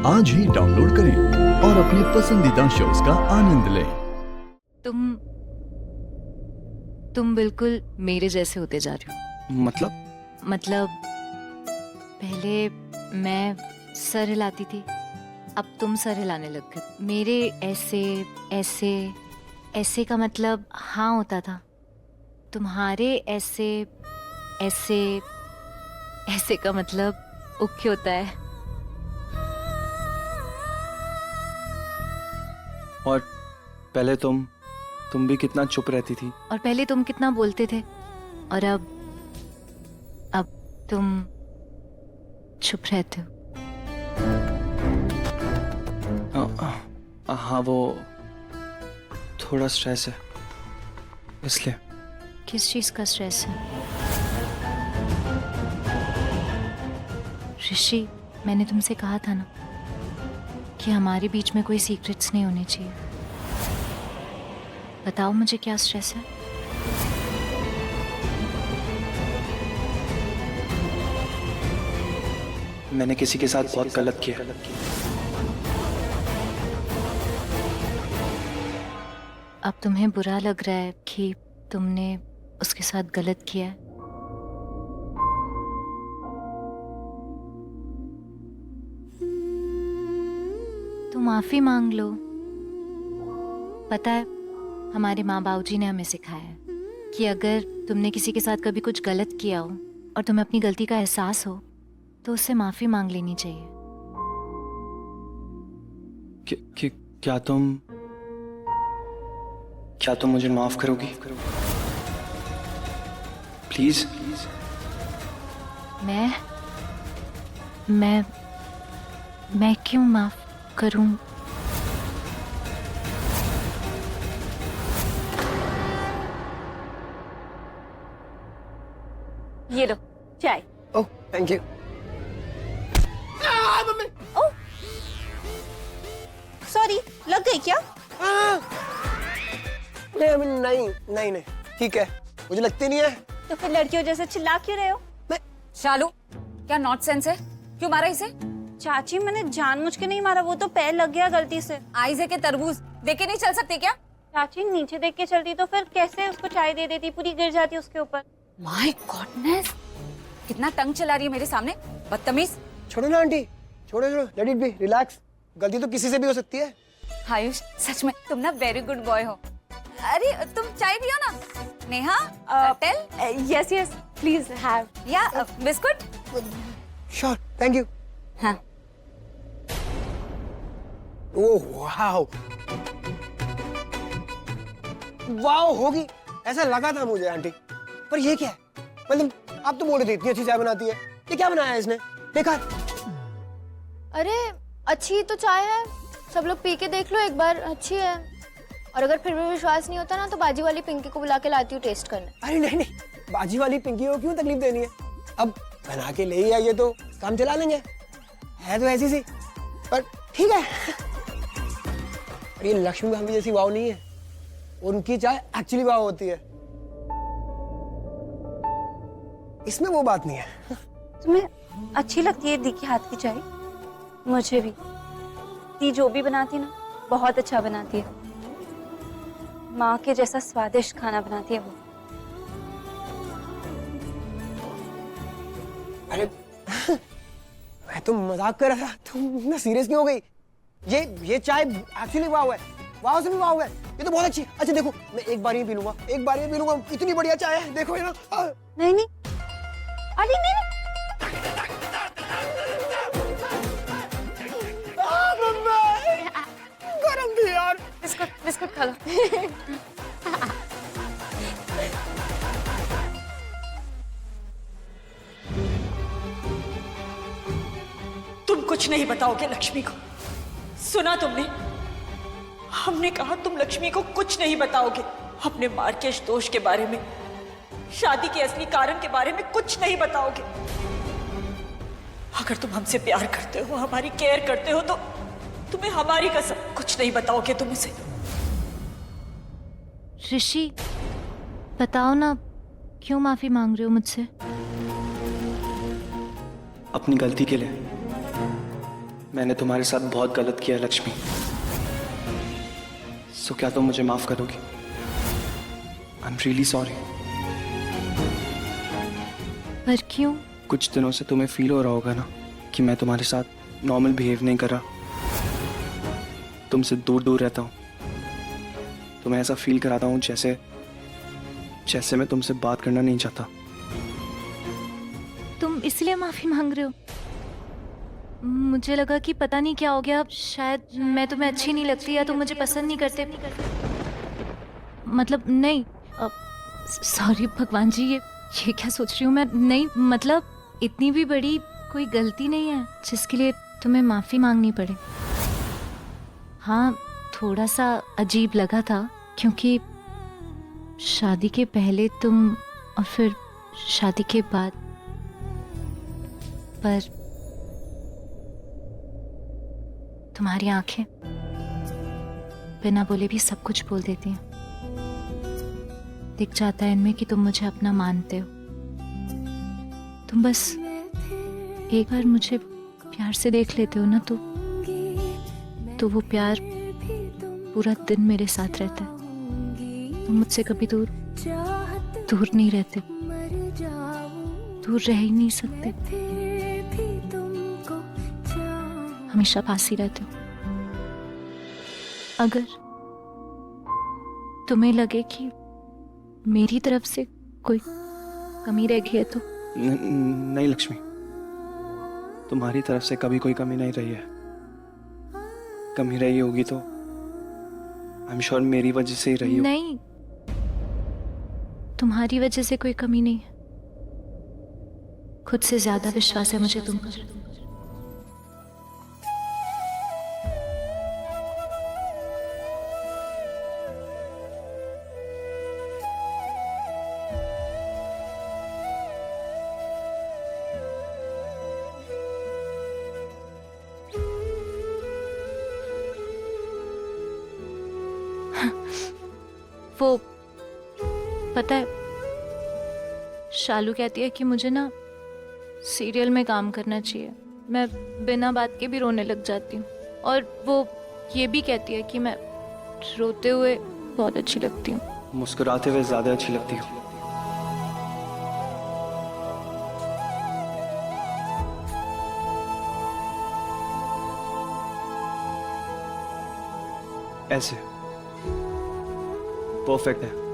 आज ही डाउनलोड करें और अपने पसंदीदा शोज का आनंद लें। तुम बिल्कुल मेरे जैसे होते जा रहे हो। मतलब पहले मैं सर हिलाती थी, अब तुम सर हिलाने लग गए। मेरे ऐसे ऐसे ऐसे का मतलब हाँ होता था, तुम्हारे ऐसे ऐसे ऐसे का मतलब ओके होता है। और पहले तुम भी कितना चुप रहती थी। और पहले तुम कितना बोलते थे, और अब तुम चुप रहते हो। हाँ, वो थोड़ा स्ट्रेस है इसलिए। किस चीज का स्ट्रेस है ऋषि? मैंने तुमसे कहा था ना कि हमारे बीच में कोई सीक्रेट्स नहीं होने चाहिए। बताओ मुझे क्या स्ट्रेस है? मैंने किसी के साथ बहुत गलत किया। अब तुम्हें बुरा लग रहा है कि तुमने उसके साथ गलत किया है? तो माफी मांग लो। पता है, हमारे माँ बाबू जी ने हमें सिखाया है कि अगर तुमने किसी के साथ कभी कुछ गलत किया हो और तुम्हें अपनी गलती का एहसास हो तो उससे माफी मांग लेनी चाहिए। क्या तुम मुझे माफ करोगी प्लीज? मैं क्यों माफ करूं? ये लो चाय। Oh thank you. Oh sorry, लग गई क्या? नहीं ठीक है, मुझे लगती नहीं है। तो फिर लड़कियों जैसे चिल्ला क्यों रहे हो? शालू, क्या नॉनसेंस है? क्यों मारा इसे? चाची मैंने जानबूझ के नहीं मारा, वो तो पैर लग गया गलती से। आइज़े के तरबूज देख के नहीं चल सकते क्या? चाची नीचे देख के चलती तो फिर कैसे उसको चाय दे देती, पूरी गिर जाती उसके ऊपर। माय गॉडनेस, कितना टंग चला रही है मेरे सामने, बदतमीज। छोड़ो ना आंटी, छोड़ो लेट इट बी, रिलैक्स। गलती तो किसी से भी हो सकती है। आयुष, सच में तुम ना वेरी गुड बॉय हो। अरे तुम चाय पियो ना। Neha, tell. Yes please have. या बिस्कुट। Sure, thank you. हाँ। ओह वाओ वाओ, होगी ऐसा लगा था मुझे आंटी। पर ये क्या है? मतलब आप तो बोल रहे थे इतनी अच्छी चाय बनाती है, ये क्या बनाया है इसने? देखा? अरे अच्छी तो चाय है, सब लोग पी के देख लो एक बार, अच्छी है। और अगर फिर भी विश्वास नहीं होता ना तो बाजी वाली पिंकी को बुला के लाती हूँ टेस्ट करने। अरे नहीं, बाजी वाली पिंकी को क्यों तकलीफ देनी है? अब बना के ले ही आइए तो काम चला लेंगे, है तो ऐसी सी। पर ठीक है। पर ये लक्ष्मी भाभी जैसी वाव नहीं है, उनकी चाय एक्चुअली वाव होती है, इसमें वो बात नहीं है। तुम्हें अच्छी लगती है दी के हाथ की चाय? मुझे भी। दी जो भी बनाती ना बहुत अच्छा बनाती है, माँ के जैसा स्वादिष्ट खाना बनाती है वो। अरे मैं तो मजाक कर रहा था, तुम ना सीरियस क्यों हो गई? ये चाय एक्चुअली वाव है, वाव से भी वाव है, ये तो बहुत अच्छी। अच्छा देखो, मैं एक बार ही पी लूंगा, इतनी बढ़िया चाय है, देखो ये ना। नहीं अरे नहीं। गरम थी यार। बिस्कुट खा लो। तुम कुछ नहीं बताओगे लक्ष्मी को, सुना तुमने? हमने कहा तुम लक्ष्मी को कुछ नहीं बताओगे, अपने मार्केश दोष के बारे में, शादी के असली कारण के बारे में कुछ नहीं बताओगे। अगर तुम हमसे प्यार करते हो, हमारी केयर करते हो, तो तुम्हें हमारी कसम कुछ नहीं बताओगे तुम उसे। ऋषि बताओ ना, क्यों माफी मांग रहे हो मुझसे? अपनी गलती के लिए। मैंने तुम्हारे साथ बहुत गलत किया है लक्ष्मी। सो क्या तुम मुझे माफ करोगी? I am really sorry. पर क्यों? कुछ दिनों से तुम्हें फील हो रहा होगा ना कि मैं तुम्हारे साथ नॉर्मल बिहेव नहीं कर रहा, तुमसे दूर दूर रहता हूँ। तुम्हें ऐसा फील कराता हूँ जैसे जैसे मैं तुमसे बात करना नहीं चाहता। तुम इसलिए माफी मांग रहे हो? मुझे लगा कि पता नहीं क्या हो गया, शायद मैं तुम्हें अच्छी नहीं लगती या तुम मुझे पसंद नहीं करते। मतलब नहीं, सॉरी भगवान जी, ये क्या सोच रही हूँ मैं? नहीं मतलब इतनी भी बड़ी कोई गलती नहीं है जिसके लिए तुम्हें माफी मांगनी पड़े। हाँ, थोड़ा सा अजीब लगा था क्योंकि शादी के पहले तुम और फिर शादी के बाद, पर तुम्हारी आंखें बिना बोले भी सब कुछ बोल देती हैं। दिख जाता है इनमें कि तुम मुझे अपना मानते हो। तुम बस एक बार मुझे प्यार से देख लेते हो ना, तो वो प्यार पूरा दिन मेरे साथ रहता है। तुम मुझसे कभी दूर नहीं रहते, दूर रह ही नहीं सकते, हमेशा पास ही रहते हो। अगर तुम्हें लगे कि मेरी तरफ से कोई कमी रह गई है तो नहीं लक्ष्मी, तुम्हारी तरफ से कभी कोई कमी नहीं रही है। कमी रही होगी तो आई एम श्योर मेरी वजह से ही रही हो। नहीं, तुम्हारी वजह से कोई कमी नहीं है। खुद से ज्यादा विश्वास है मुझे तुम पर। वो पता है, शालू कहती है कि मुझे ना सीरियल में काम करना चाहिए। मैं बिना बात के भी रोने लग जाती हूँ, और वो ये भी कहती है कि मैं रोते हुए बहुत अच्छी लगती हूँ। मुस्कुराते हुए ज्यादा अच्छी लगती हो। ऐसे परफेक्ट है।